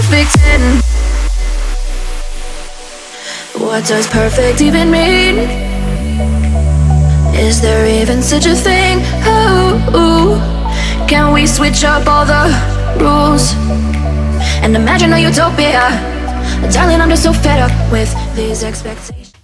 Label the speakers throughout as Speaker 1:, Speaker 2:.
Speaker 1: perfect 10. What does perfect even mean? Is there even such a thing? Ooh, can we switch up all the rules and imagine a utopia? Darling, I'm just so fed up with these expectations.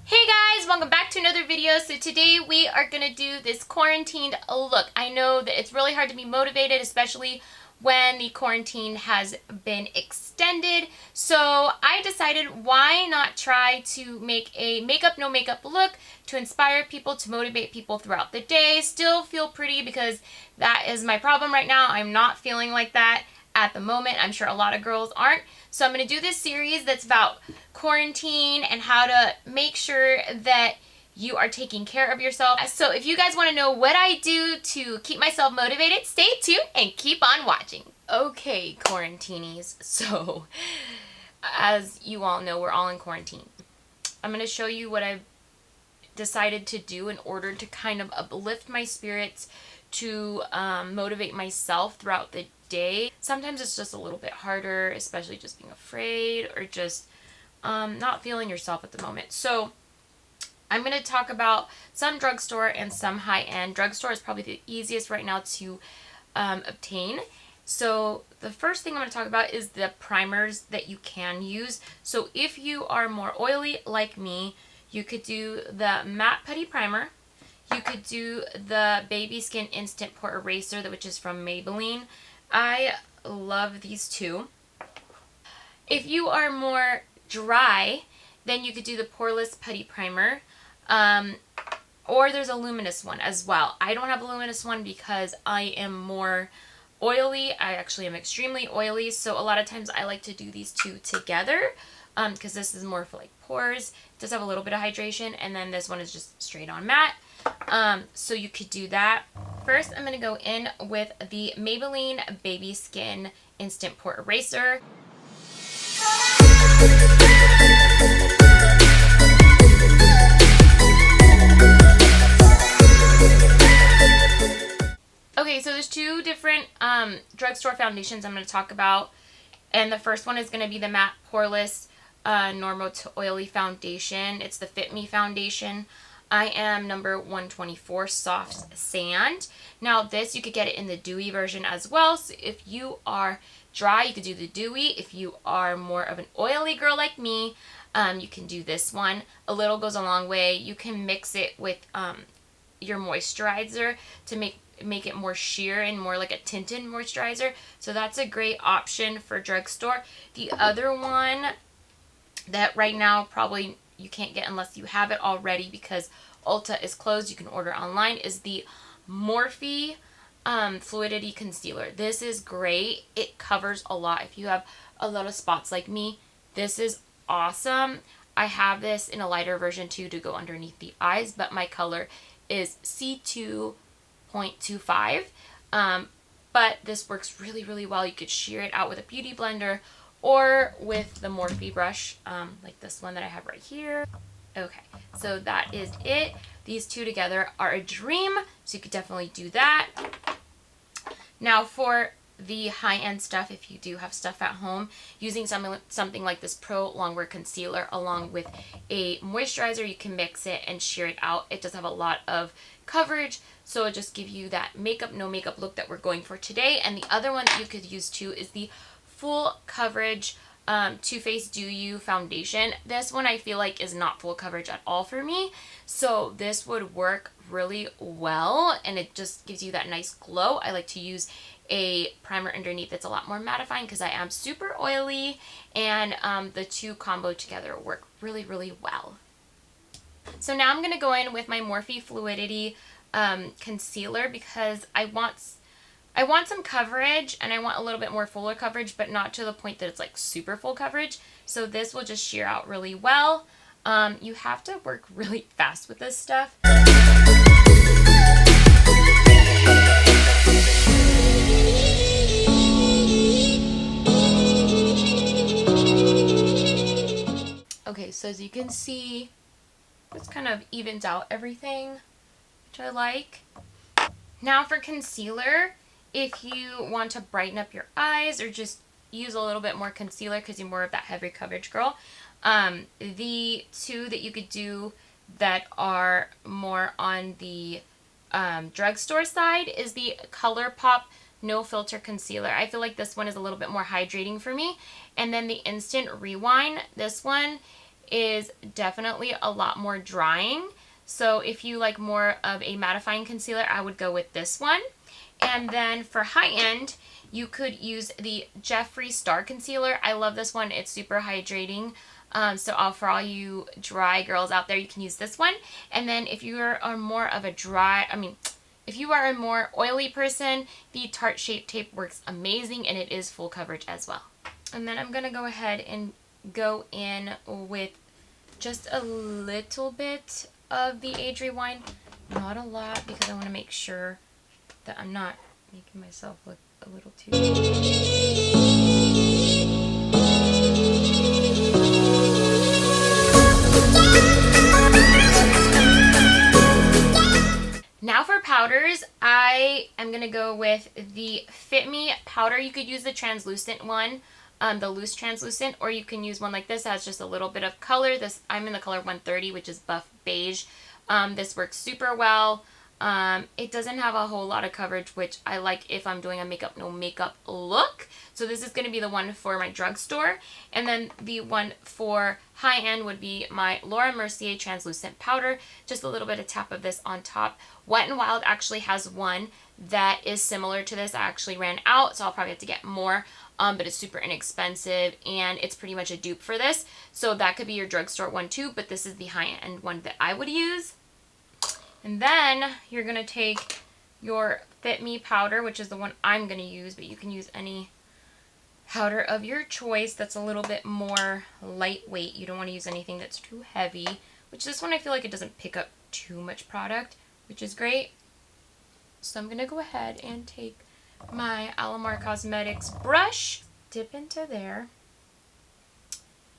Speaker 2: Hey guys, welcome back to another video. So today we are gonna do this quarantined look. I know that it's really hard to be motivated, especially when the quarantine has been extended. So I decided, why not try to make a makeup no makeup look to inspire people, to motivate people throughout the day, still feel pretty, because that is my problem right now. I'm not feeling like that at the moment. I'm sure a lot of girls aren't. So I'm going to do this series that's about quarantine and how to make sure that you are taking care of yourself. So if you guys want to know what I do to keep myself motivated, stay tuned and keep on watching. Okay, quarantinis. So as you all know, we're all in quarantine. I'm going to show you what I've decided to do in order to kind of uplift my spirits, to motivate myself throughout the day. Sometimes it's just a little bit harder, especially just being afraid or just not feeling yourself at the moment. So I'm going to talk about some drugstore and some high-end. Drugstore is probably the easiest right now to obtain. So the first thing I'm going to talk about is the primers that you can use. So if you are more oily like me, you could do the Matte Putty Primer. You could do the Baby Skin Instant Pore Eraser, which is from Maybelline. I love these two. If you are more dry, then you could do the Poreless Putty Primer. Or there's a luminous one as well. I don't have a luminous one because I am more oily. I actually am extremely oily, so a lot of times I like to do these two together because this is more for like pores. It does have a little bit of hydration, and then this one is just straight on matte. So you could do that. First, I'm going to go in with the Maybelline Baby Skin Instant Pore Eraser. Okay, so there's two different drugstore foundations I'm going to talk about. And the first one is going to be the Matte Poreless Normal to Oily Foundation. It's the Fit Me foundation. I am number 124 Soft Sand. Now this, you could get it in the dewy version as well. So if you are dry, you could do the dewy. If you are more of an oily girl like me, you can do this one. A little goes a long way. You can mix it with your moisturizer to make it more sheer and more like a tinted moisturizer. So that's a great option for drugstore. The other one that right now probably you can't get unless you have it already because Ulta is closed, you can order online, is the Morphe Fluidity Concealer. This is great. It covers a lot. If you have a lot of spots like me, this is awesome. I have this in a lighter version too to go underneath the eyes, but my color is C2.25. But this works really, really well. You could sheer it out with a beauty blender or with the Morphe brush, like this one that I have right here. Okay, so that is it. These two together are a dream, so you could definitely do that. Now for the high-end stuff, if you do have stuff at home, using something like this Pro Longwear Concealer along with a moisturizer, you can mix it and sheer it out. It does have a lot of coverage, so it'll just give you that makeup, no makeup look that we're going for today. And the other one that you could use too is the Full Coverage Too Faced Do You Foundation. This one I feel like is not full coverage at all for me, so this would work really well, and it just gives you that nice glow. I like to use a primer underneath that's a lot more mattifying because I am super oily, and the two combo together work really, really well. So now I'm going to go in with my Morphe Fluidity concealer because I want some coverage, and I want a little bit more fuller coverage, but not to the point that it's like super full coverage. So this will just sheer out really well. You have to work really fast with this stuff. Okay, so as you can see, this kind of evens out everything, which I like. Now for concealer, if you want to brighten up your eyes or just use a little bit more concealer because you're more of that heavy coverage girl. The two that you could do that are more on the drugstore side is the ColourPop No Filter Concealer. I feel like this one is a little bit more hydrating for me. And then the Instant Rewind, this one is definitely a lot more drying. So if you like more of a mattifying concealer, I would go with this one. And then for high end, you could use the Jeffree Star Concealer. I love this one. It's super hydrating. So for all you dry girls out there, you can use this one. And then if you are more of a if you are a more oily person, the Tarte Shape Tape works amazing, and it is full coverage as well. And then I'm going to go ahead and go in with just a little bit of the Age Rewind. Not a lot, because I want to make sure that I'm not making myself look a little too... Now for powders, I am going to go with the Fit Me powder. You could use the translucent one, the loose translucent, or you can use one like this that has just a little bit of color. I'm in the color 130, which is buff beige. This works super well. It doesn't have a whole lot of coverage, which I like if I'm doing a makeup no makeup look. So this is going to be the one for my drugstore. And then the one for high end would be my Laura Mercier translucent powder. Just a little bit of tap of this on top. Wet n Wild actually has one that is similar to this. I actually ran out, so I'll probably have to get more. But it's super inexpensive, and it's pretty much a dupe for this. So that could be your drugstore one too, but this is the high-end one that I would use. And then you're going to take your Fit Me powder, which is the one I'm going to use, but you can use any powder of your choice that's a little bit more lightweight. You don't want to use anything that's too heavy, which this one I feel like it doesn't pick up too much product, which is great. So I'm going to go ahead and take my Alamar Cosmetics brush, dip into there,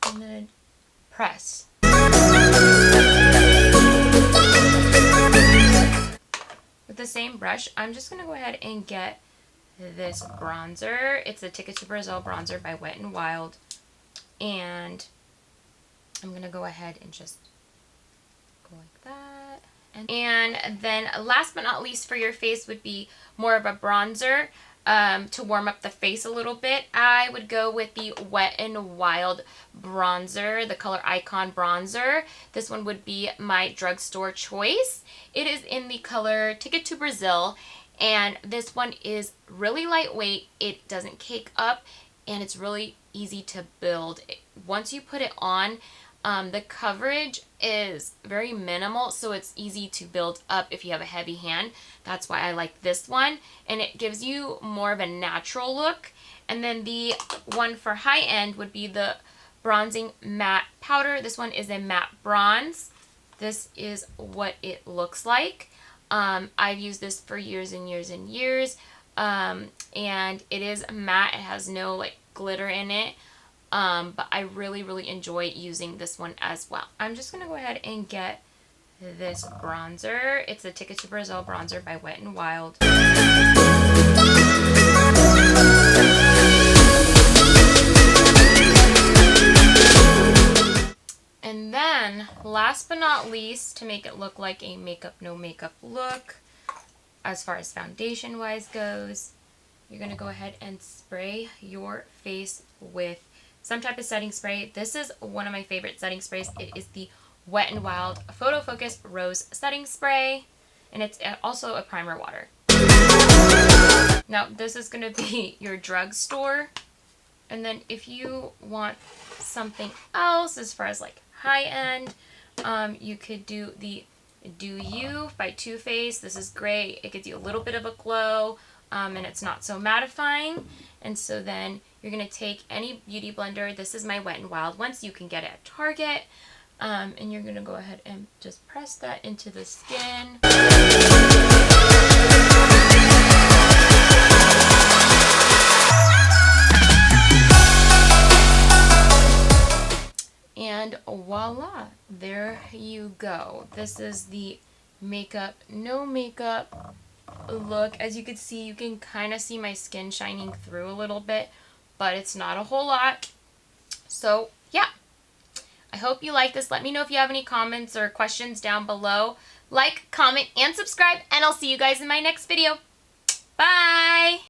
Speaker 2: and then press. With the same brush, I'm just going to go ahead and get this bronzer. It's the Ticket to Brazil bronzer by Wet n Wild. And I'm going to go ahead and just go like that. And then last but not least for your face would be more of a bronzer to warm up the face a little bit. I would go with the Wet n Wild bronzer, the color Icon bronzer. This one would be my drugstore choice. It is in the color Ticket to Brazil, and this one is really lightweight. It doesn't cake up, and it's really easy to build. Once you put it on, the coverage is very minimal, so it's easy to build up if you have a heavy hand. That's why I like this one, and it gives you more of a natural look. And then the one for high end would be the Bronzing Matte Powder. This one is a matte bronze. This is what it looks like. I've used this for years and years and years, and it is matte. It has no like glitter in it. But I really, really enjoy using this one as well. I'm just going to go ahead and get this bronzer. It's the Ticket to Brazil bronzer by Wet n Wild. And then, last but not least, to make it look like a makeup no makeup look, as far as foundation wise goes, you're going to go ahead and spray your face with some type of setting spray. This is one of my favorite setting sprays. It is the Wet n Wild Photo Focus Rose Setting Spray, and it's also a primer water. Now this is going to be your drugstore, and then if you want something else as far as like high end, you could do the Do You by Too Faced. This is great. It gives you a little bit of a glow, and it's not so mattifying. And so then you're going to take any beauty blender. This is my Wet n Wild one, so you can get it at Target. And you're going to go ahead and just press that into the skin. And voila, there you go. This is the makeup, no makeup look. As you can see, you can kind of see my skin shining through a little bit, but it's not a whole lot. So yeah, I hope you like this. Let me know if you have any comments or questions down below. Like, comment, and subscribe, and I'll see you guys in my next video. Bye!